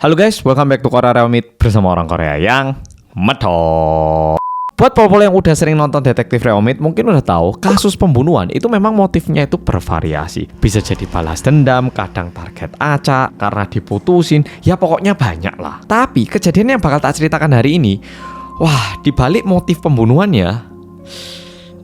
Halo guys, welcome back to Korea Reomit bersama orang Korea yang medok. Buat people yang udah sering nonton Detektif Reomit mungkin udah tahu kasus pembunuhan itu memang motifnya itu bervariasi. Bisa jadi balas dendam, kadang target acak, karena diputusin, ya pokoknya banyak lah. Tapi kejadian yang bakal tak ceritakan hari ini, wah dibalik motif pembunuhannya,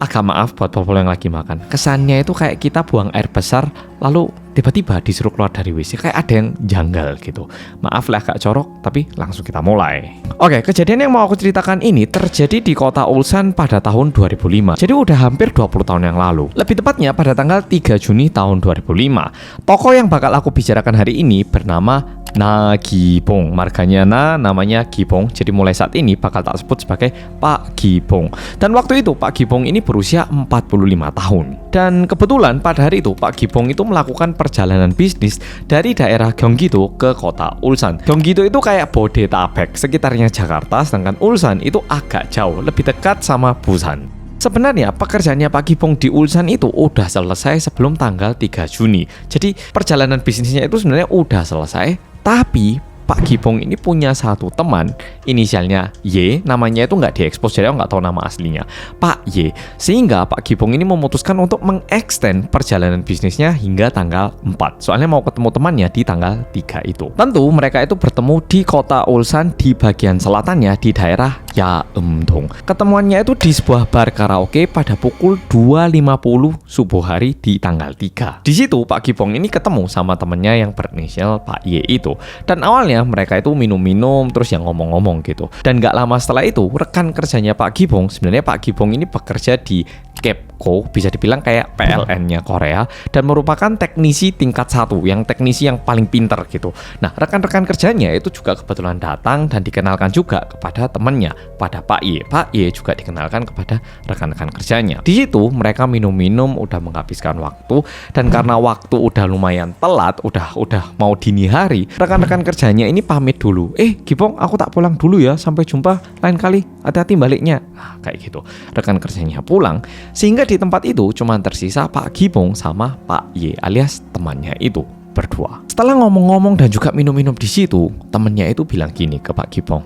agak maaf buat people yang lagi makan, kesannya itu kayak kita buang air besar lalu tiba-tiba disuruh keluar dari WC, kayak ada yang janggal gitu. Maaf lah agak corok, tapi langsung kita mulai. Oke, kejadian yang mau aku ceritakan ini terjadi di kota Ulsan pada tahun 2005. Jadi udah hampir 20 tahun yang lalu. Lebih tepatnya pada tanggal 3 Juni tahun 2005. Tokoh yang bakal aku bicarakan hari ini bernama Na Gi-bong. Marganya namanya Gi-bong. Jadi mulai saat ini bakal tak sebut sebagai Pak Gi-bong. Dan waktu itu Pak Gi-bong ini berusia 45 tahun. Dan kebetulan pada hari itu Pak Gi-bong itu melakukan perjalanan bisnis dari daerah Gyeonggi-do ke kota Ulsan. Gyeonggi-do itu kayak Bodetabek, sekitarnya Jakarta, sedangkan Ulsan itu agak jauh, lebih dekat sama Busan. Sebenarnya pekerjaannya Pak Gi-bong di Ulsan itu udah selesai sebelum tanggal 3 Juni. Jadi perjalanan bisnisnya itu sebenarnya udah selesai, tapi Pak Gi-bong ini punya satu teman, inisialnya Y, namanya itu nggak diekspos, jadi aku nggak tahu nama aslinya, Pak Y. Sehingga Pak Gi-bong ini memutuskan untuk mengextend perjalanan bisnisnya hingga tanggal 4. Soalnya mau ketemu temannya di tanggal 3 itu. Tentu mereka itu bertemu di kota Ulsan di bagian selatannya di daerah Yaeum-dong. Ketemuannya itu di sebuah bar karaoke pada pukul 2.50 subuh hari di tanggal 3. Di situ Pak Gi-bong ini ketemu sama temennya yang berinisial Pak Y itu. Dan awalnya mereka itu minum-minum terus yang ngomong-ngomong gitu. Dan gak lama setelah itu rekan kerjanya Pak Gi-bong, sebenarnya Pak Gi-bong ini bekerja di Kepco, bisa dibilang kayak PLN-nya Korea, dan merupakan teknisi tingkat 1, yang teknisi yang paling pinter gitu. Nah, rekan-rekan kerjanya itu juga kebetulan datang dan dikenalkan juga kepada temennya, pada Pak Y. Pak Y juga dikenalkan kepada rekan-rekan kerjanya. Di situ mereka minum-minum, udah menghabiskan waktu, dan karena waktu udah lumayan telat, udah mau dini hari, rekan-rekan kerjanya ini pamit dulu. Gi-bong, aku tak pulang dulu ya, sampai jumpa lain kali, hati-hati baliknya. Nah, kayak gitu. Rekan kerjanya pulang, sehingga di tempat itu cuma tersisa Pak Gi-bong sama Pak Y alias temannya itu berdua. Setelah ngomong-ngomong dan juga minum-minum di situ, temannya itu bilang gini ke Pak Gi-bong,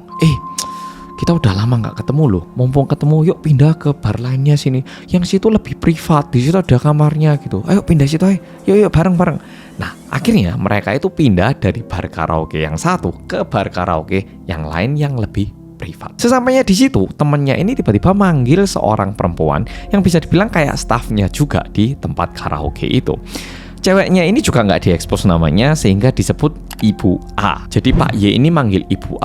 kita udah lama nggak ketemu loh. Mumpung ketemu, yuk pindah ke bar lainnya sini. Yang situ lebih privat, di situ ada kamarnya gitu. Ayo pindah situ ayo. Yuk bareng-bareng. Nah, akhirnya mereka itu pindah dari bar karaoke yang satu ke bar karaoke yang lain yang lebih privat. Sesampainya di situ, temennya ini tiba-tiba manggil seorang perempuan yang bisa dibilang kayak staffnya juga di tempat karaoke itu. Ceweknya ini juga nggak diekspos namanya sehingga disebut Ibu A. Jadi Pak Y ini manggil Ibu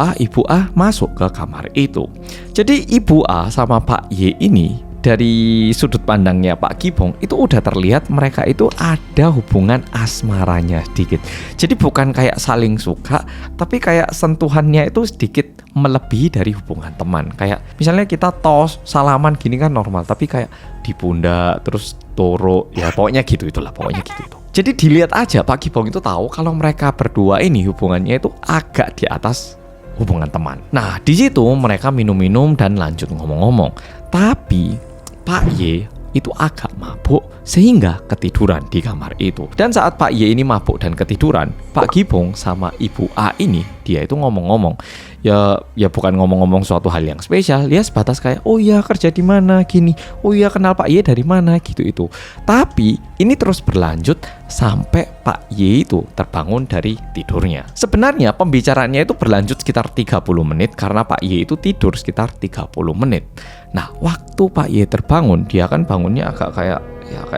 A masuk ke kamar itu. Jadi Ibu A sama Pak Y ini dari sudut pandangnya Pak Gi-bong itu udah terlihat mereka itu ada hubungan asmaranya sedikit. Jadi bukan kayak saling suka, tapi kayak sentuhannya itu sedikit melebihi dari hubungan teman. Kayak misalnya kita tos, salaman gini kan normal, tapi kayak di pundak terus toro, ya pokoknya gitu itulah, pokoknya gitu itu. Jadi dilihat aja Pak Gi-bong itu tahu kalau mereka berdua ini hubungannya itu agak di atas hubungan teman. Nah, di situ mereka minum-minum dan lanjut ngomong-ngomong. Tapi Pak Y itu agak mabuk sehingga ketiduran di kamar itu. Dan saat Pak Y ini mabuk dan ketiduran, Pak Gi-bong sama Ibu A ini dia itu ngomong-ngomong. Ya bukan ngomong-ngomong suatu hal yang spesial, dia sebatas kayak, oh ya kerja di mana gini, oh ya kenal Pak Y dari mana gitu itu. Tapi ini terus berlanjut sampai Pak Y itu terbangun dari tidurnya. Sebenarnya pembicaraannya itu berlanjut sekitar 30 menit karena Pak Y itu tidur sekitar 30 menit. Nah, waktu Pak Y terbangun, dia kan bangunnya agak kayak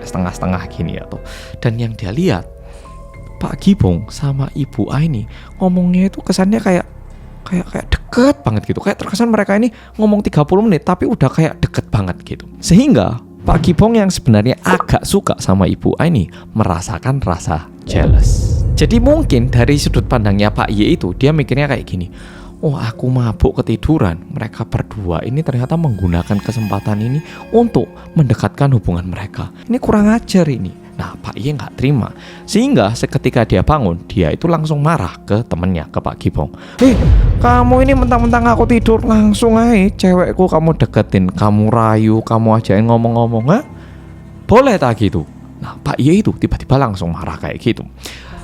setengah-setengah gini ya tuh. Dan yang dia lihat, Pak Gi-bong sama Ibu A ini ngomongnya itu kesannya kayak deket banget gitu. Kayak terkesan mereka ini ngomong 30 menit tapi udah kayak deket banget gitu. Sehingga Pak Gi-bong yang sebenarnya agak suka sama Ibu A ini merasakan rasa jealous. Jadi mungkin dari sudut pandangnya Pak Y itu, dia mikirnya kayak gini, oh aku mabuk ketiduran, mereka berdua ini ternyata menggunakan kesempatan ini untuk mendekatkan hubungan mereka. Ini kurang ajar ini. Nah, Pak Y nggak terima. Sehingga seketika dia bangun, dia itu langsung marah ke temennya, ke Pak Gi-bong. Kamu ini mentang-mentang aku tidur, langsung aja cewekku kamu deketin, kamu rayu, kamu ajain ngomong-ngomong, ha? Boleh tak gitu? Nah, Pak Y itu tiba-tiba langsung marah kayak gitu.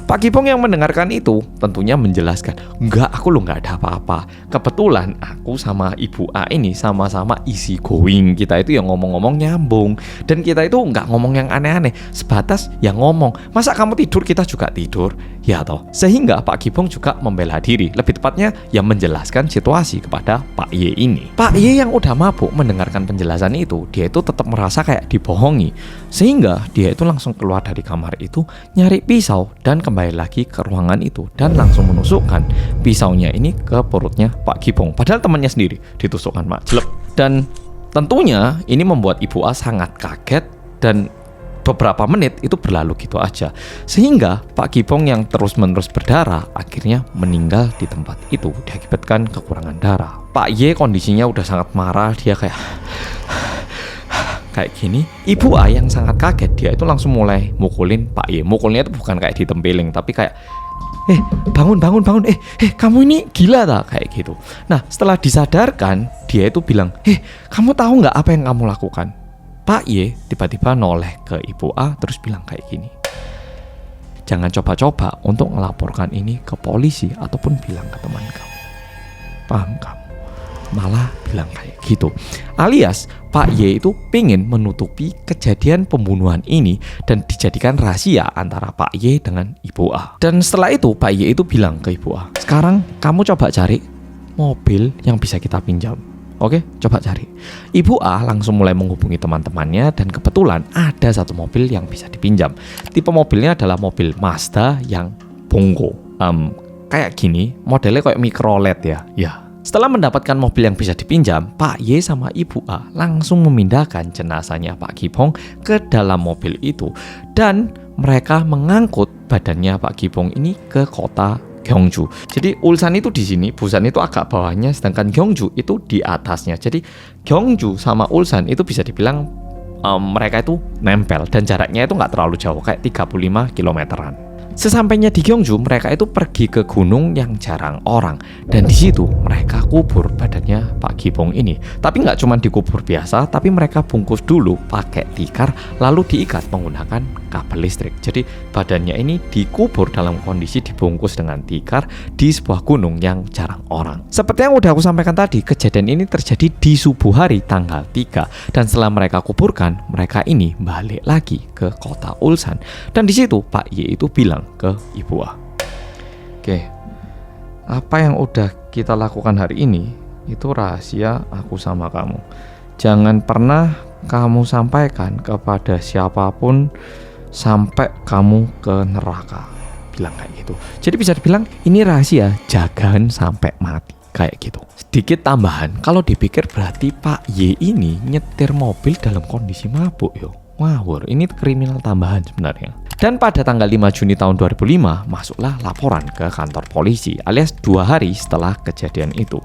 Pak Gibong yang mendengarkan itu tentunya menjelaskan, enggak, aku lo nggak ada apa-apa. Kebetulan aku sama Ibu A ini sama-sama easy going. Kita itu yang ngomong-ngomong nyambung. Dan kita itu nggak ngomong yang aneh-aneh. Sebatas yang ngomong, masa kamu tidur kita juga tidur? Ya toh. Sehingga Pak Gibong juga membela diri. Lebih tepatnya yang menjelaskan situasi kepada Pak Y ini. Pak Y yang udah mabuk mendengarkan penjelasan itu, dia itu tetap merasa kayak dibohongi. Sehingga dia itu langsung keluar dari kamar itu, nyari pisau dan kembali lagi ke ruangan itu dan langsung menusukkan pisaunya ini ke perutnya Pak Gibong. Padahal temannya sendiri ditusukkan Mak Jelep. Dan tentunya ini membuat Ibu A sangat kaget dan beberapa menit itu berlalu gitu aja. Sehingga Pak Gibong yang terus-menerus berdarah akhirnya meninggal di tempat itu diakibatkan kekurangan darah. Pak Y kondisinya udah sangat marah, dia kayak gini. Ibu A yang sangat kaget, dia itu langsung mulai mukulin Pak Y. Mukulnya itu bukan kayak ditempeling, tapi kayak bangun, kamu ini gila tak? Kayak gitu. Nah, setelah disadarkan, dia itu bilang, kamu tahu nggak apa yang kamu lakukan? Pak Y tiba-tiba noleh ke Ibu A terus bilang kayak gini, jangan coba-coba untuk melaporkan ini ke polisi ataupun bilang ke teman kamu. Paham kamu? Malah bilang kayak gitu. Alias Pak Y itu pingin menutupi kejadian pembunuhan ini dan dijadikan rahasia antara Pak Y dengan Ibu A. Dan setelah itu Pak Y itu bilang ke Ibu A, sekarang kamu coba cari mobil yang bisa kita pinjam. Oke, coba cari. Ibu A langsung mulai menghubungi teman-temannya dan kebetulan ada satu mobil yang bisa dipinjam. Tipe mobilnya adalah mobil Mazda yang Bongo. Kayak gini, modelnya kayak Microlet ya. Setelah mendapatkan mobil yang bisa dipinjam, Pak Y sama Ibu A langsung memindahkan jenazahnya Pak Gibong ke dalam mobil itu dan mereka mengangkut badannya Pak Gibong ini ke kota Gyeongju. Jadi Ulsan itu di sini, Busan itu agak bawahnya, sedangkan Gyeongju itu di atasnya. Jadi Gyeongju sama Ulsan itu bisa dibilang mereka itu nempel dan jaraknya itu nggak terlalu jauh, kayak 35 kilometeran. Sesampainya di Gyeongju, mereka itu pergi ke gunung yang jarang orang dan di situ mereka kubur badannya Pak Gibong ini. Tapi nggak cuma dikubur biasa, tapi mereka bungkus dulu pakai tikar lalu diikat menggunakan kabel listrik. Jadi badannya ini dikubur dalam kondisi dibungkus dengan tikar di sebuah gunung yang jarang orang. Seperti yang udah aku sampaikan tadi, kejadian ini terjadi di subuh hari tanggal 3 dan setelah mereka kuburkan, mereka ini balik lagi ke kota Ulsan dan di situ Pak Y itu bilang ke Ibu A, oke, apa yang udah kita lakukan hari ini itu rahasia aku sama kamu. Jangan pernah kamu sampaikan kepada siapapun sampai kamu ke neraka. Bilang kayak gitu. Jadi bisa dibilang ini rahasia, jangan sampai mati. Kayak gitu. Sedikit tambahan, kalau dipikir berarti Pak Y ini nyetir mobil dalam kondisi mabuk yo. Ngawur, ini kriminal tambahan sebenarnya. Dan pada tanggal 5 Juni tahun 2005, masuklah laporan ke kantor polisi, alias 2 hari setelah kejadian itu.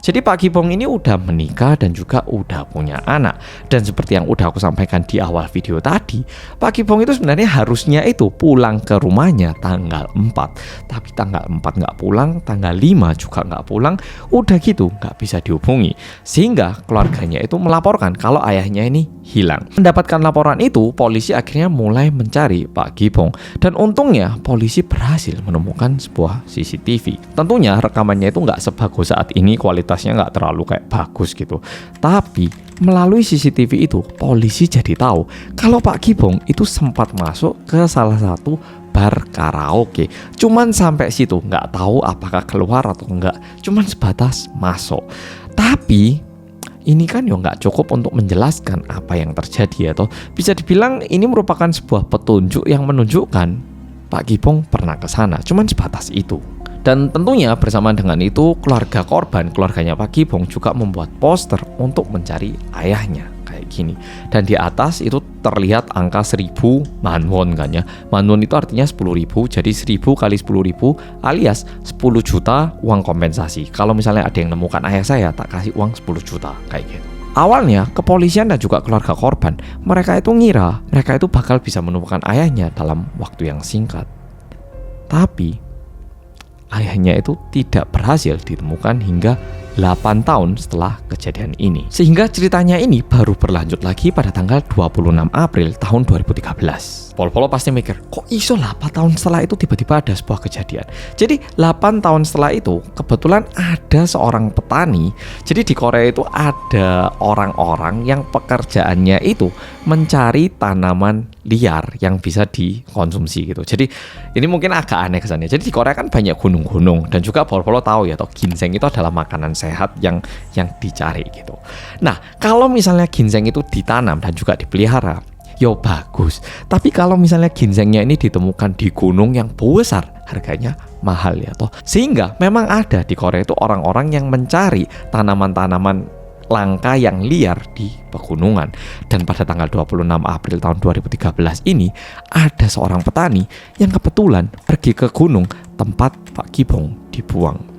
Jadi Pak Gibong ini udah menikah dan juga udah punya anak. Dan seperti yang udah aku sampaikan di awal video tadi, Pak Gibong itu sebenarnya harusnya itu pulang ke rumahnya tanggal 4. Tapi tanggal 4 nggak pulang, tanggal 5 juga nggak pulang, udah gitu nggak bisa dihubungi. Sehingga keluarganya itu melaporkan kalau ayahnya ini hilang. Mendapatkan laporan itu, polisi akhirnya mulai mencari Pak Gibong. Dan untungnya polisi berhasil menemukan sebuah CCTV. Tentunya rekamannya itu nggak sebagus saat ini, kualitasnya nggak terlalu kayak bagus gitu. Tapi melalui CCTV itu, polisi jadi tahu kalau Pak Gibong itu sempat masuk ke salah satu bar karaoke. Cuman sampai situ, nggak tahu apakah keluar atau enggak. Cuman sebatas masuk. Tapi ini kan ya nggak cukup untuk menjelaskan apa yang terjadi atau bisa dibilang ini merupakan sebuah petunjuk yang menunjukkan Pak Gibong pernah ke sana. Cuman sebatas itu. Dan tentunya bersamaan dengan itu keluarga korban, keluarganya Pak Gibong juga membuat poster untuk mencari ayahnya kayak gini. Dan di atas itu terlihat angka 1000 manwon kan ya. Manwon itu artinya 10.000, jadi 1000 kali 10.000 alias 10 juta uang kompensasi. Kalau misalnya ada yang nemukan ayah saya, tak kasih uang 10 juta kayak gitu. Awalnya kepolisian dan juga keluarga korban, mereka itu ngira mereka itu bakal bisa menemukan ayahnya dalam waktu yang singkat. Tapi ayahnya itu tidak berhasil ditemukan hingga 8 tahun setelah kejadian ini. Sehingga ceritanya ini baru berlanjut lagi pada tanggal 26 April tahun 2013. Pol-pol pasti mikir, kok iso 8 tahun setelah itu tiba-tiba ada sebuah kejadian. Jadi 8 tahun setelah itu kebetulan ada seorang petani. Jadi di Korea itu ada orang-orang yang pekerjaannya itu mencari tanaman liar yang bisa dikonsumsi gitu. Jadi ini mungkin agak aneh kesannya. Jadi di Korea kan banyak gunung-gunung dan juga pol-pol tahu ya, toh ginseng itu adalah makanan sehat yang dicari gitu. Nah, kalau misalnya ginseng itu ditanam dan juga dipelihara, yo bagus. Tapi kalau misalnya ginsengnya ini ditemukan di gunung yang besar, harganya mahal ya toh. Sehingga memang ada di Korea itu orang-orang yang mencari tanaman-tanaman langka yang liar di pegunungan. Dan pada tanggal 26 April tahun 2013 ini ada seorang petani yang kebetulan pergi ke gunung tempat Pak Gibong dibuang.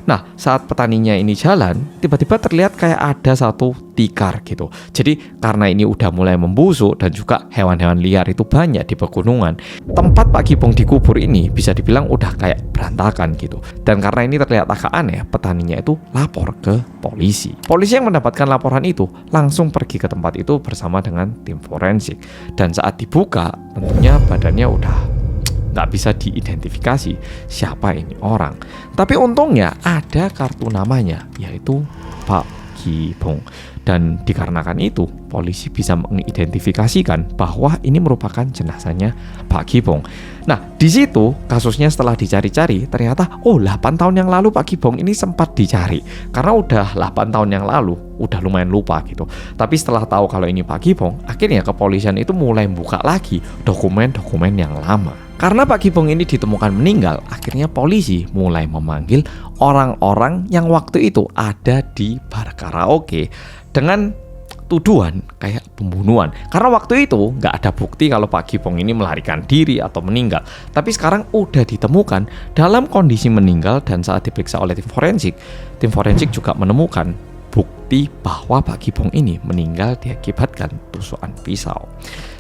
Nah, saat petaninya ini jalan, tiba-tiba terlihat kayak ada satu tikar gitu. Jadi karena ini udah mulai membusuk dan juga hewan-hewan liar itu banyak di pegunungan, tempat Pak Gibong dikubur ini bisa dibilang udah kayak berantakan gitu. Dan karena ini terlihat agak aneh, petaninya itu lapor ke polisi. Polisi yang mendapatkan laporan itu langsung pergi ke tempat itu bersama dengan tim forensik. Dan saat dibuka, tentunya badannya udah nggak bisa diidentifikasi siapa ini orang. Tapi untungnya ada kartu namanya, yaitu Pak Gibong. Dan dikarenakan itu, polisi bisa mengidentifikasikan bahwa ini merupakan jenazahnya Pak Gibong. Nah, di situ kasusnya setelah dicari-cari, ternyata 8 tahun yang lalu Pak Gibong ini sempat dicari. Karena udah 8 tahun yang lalu, udah lumayan lupa gitu. Tapi setelah tahu kalau ini Pak Gibong, akhirnya kepolisian itu mulai buka lagi dokumen-dokumen yang lama. Karena Pak Gibong ini ditemukan meninggal, akhirnya polisi mulai memanggil orang-orang yang waktu itu ada di bar karaoke dengan tuduhan kayak pembunuhan. Karena waktu itu nggak ada bukti kalau Pak Gibong ini melarikan diri atau meninggal. Tapi sekarang udah ditemukan dalam kondisi meninggal, dan saat diperiksa oleh tim forensik juga menemukan bukti bahwa Pak Gibong ini meninggal diakibatkan tusukan pisau.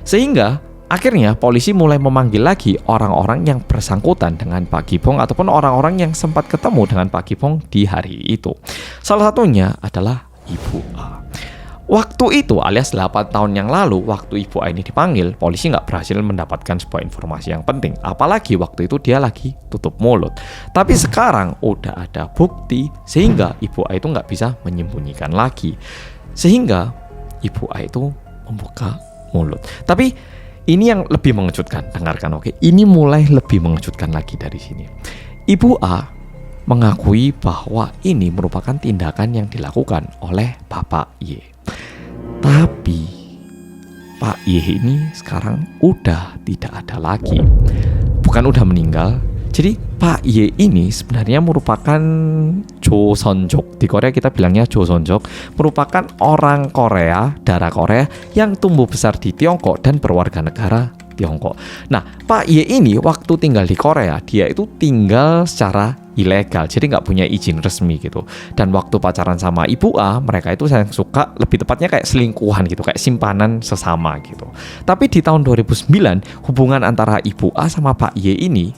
Sehingga akhirnya polisi mulai memanggil lagi orang-orang yang bersangkutan dengan Pak Gibong ataupun orang-orang yang sempat ketemu dengan Pak Gibong di hari itu. Salah satunya adalah Ibu A. Waktu itu alias 8 tahun yang lalu, waktu Ibu A ini dipanggil, polisi nggak berhasil mendapatkan sebuah informasi yang penting. Apalagi waktu itu dia lagi tutup mulut. Tapi sekarang udah ada bukti, sehingga Ibu A itu nggak bisa menyembunyikan lagi. Sehingga Ibu A itu membuka mulut. Tapi ini yang lebih mengejutkan, dengarkan oke. Ini mulai lebih mengejutkan lagi dari sini. Ibu A mengakui bahwa ini merupakan tindakan yang dilakukan oleh Bapak Y. Tapi Pak Y ini sekarang udah tidak ada lagi. Bukan udah meninggal. Jadi Pak Y ini sebenarnya merupakan Joseonjok. Di Korea kita bilangnya Joseonjok, merupakan orang Korea, darah Korea yang tumbuh besar di Tiongkok dan berwarga negara Tiongkok. Nah, Pak Y ini waktu tinggal di Korea, dia itu tinggal secara ilegal, jadi nggak punya izin resmi gitu. Dan waktu pacaran sama Ibu A, mereka itu sayang suka, lebih tepatnya kayak selingkuhan gitu, kayak simpanan sesama gitu. Tapi di tahun 2009, hubungan antara Ibu A sama Pak Y ini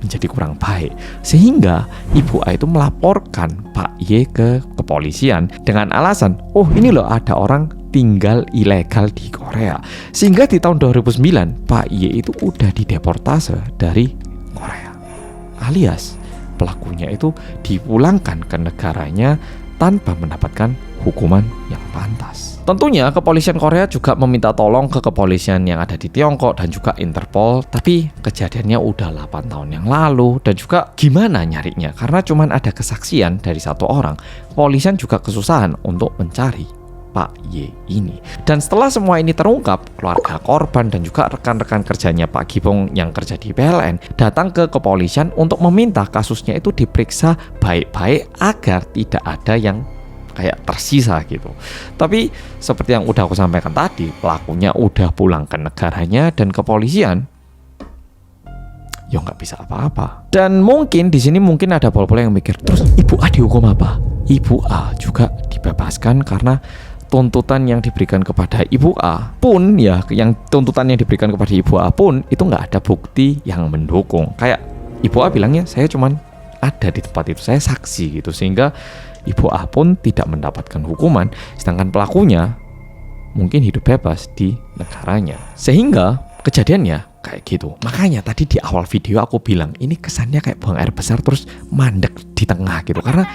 menjadi kurang baik, sehingga Ibu A itu melaporkan Pak Y ke kepolisian dengan alasan, ini loh ada orang tinggal ilegal di Korea. Sehingga di tahun 2009 Pak Y itu udah dideportase dari Korea, alias pelakunya itu dipulangkan ke negaranya tanpa mendapatkan hukuman yang pantas. Tentunya kepolisian Korea juga meminta tolong ke kepolisian yang ada di Tiongkok dan juga Interpol, tapi kejadiannya udah 8 tahun yang lalu dan juga gimana nyarinya karena cuman ada kesaksian dari satu orang. Kepolisian juga kesusahan untuk mencari Pak Y ini. Dan setelah semua ini terungkap, keluarga korban dan juga rekan-rekan kerjanya Pak Gibong yang kerja di PLN datang ke kepolisian untuk meminta kasusnya itu diperiksa baik-baik agar tidak ada yang kayak tersisa gitu. Tapi seperti yang udah aku sampaikan tadi, pelakunya udah pulang ke negaranya dan kepolisian ya nggak bisa apa-apa. Dan mungkin di sini mungkin ada pol-pol yang mikir, terus Ibu A dihukum apa? Ibu A juga dibebaskan karena tuntutan yang diberikan kepada Ibu A pun tuntutan yang diberikan kepada Ibu A pun itu nggak ada bukti yang mendukung. Kayak Ibu A bilangnya saya cuman ada di tempat itu, saya saksi gitu, sehingga Ibu A pun tidak mendapatkan hukuman, sedangkan pelakunya mungkin hidup bebas di negaranya. Sehingga Kejadiannya kayak gitu. Makanya tadi di awal video aku bilang ini kesannya kayak buang air besar terus mandek di tengah gitu. Karena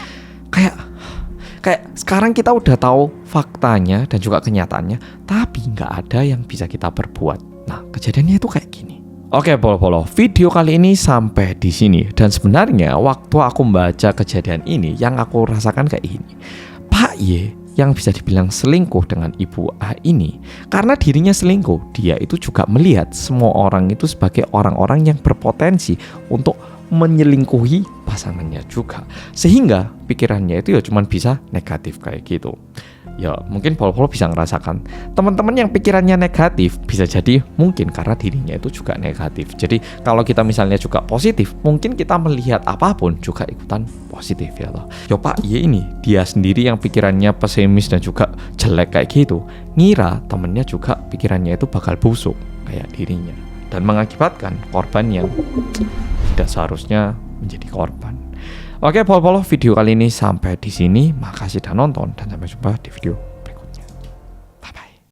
kayak sekarang kita udah tahu faktanya dan juga kenyataannya, tapi nggak ada yang bisa kita perbuat. Nah, kejadiannya itu kayak gini. Oke, Polo-Polo, video kali ini sampai di sini. Dan sebenarnya waktu aku membaca kejadian ini, yang aku rasakan kayak ini. Pak Y yang bisa dibilang selingkuh dengan Ibu A ini, karena dirinya selingkuh, dia itu juga melihat semua orang itu sebagai orang-orang yang berpotensi untuk menyelingkuhi pasangannya juga. Sehingga pikirannya itu ya cuman bisa negatif kayak gitu. Ya mungkin Polo-Polo bisa ngerasakan teman-teman yang pikirannya negatif bisa jadi mungkin karena dirinya itu juga negatif. Jadi kalau kita misalnya juga positif, mungkin kita melihat apapun juga ikutan positif ya loh. Yo Pak Y ini dia sendiri yang pikirannya pesimis dan juga jelek kayak gitu, ngira temennya juga pikirannya itu bakal busuk kayak dirinya dan mengakibatkan korban yang tidak seharusnya menjadi korban. Oke, Polo-Polo, video kali ini sampai di sini. Makasih udah nonton dan sampai jumpa di video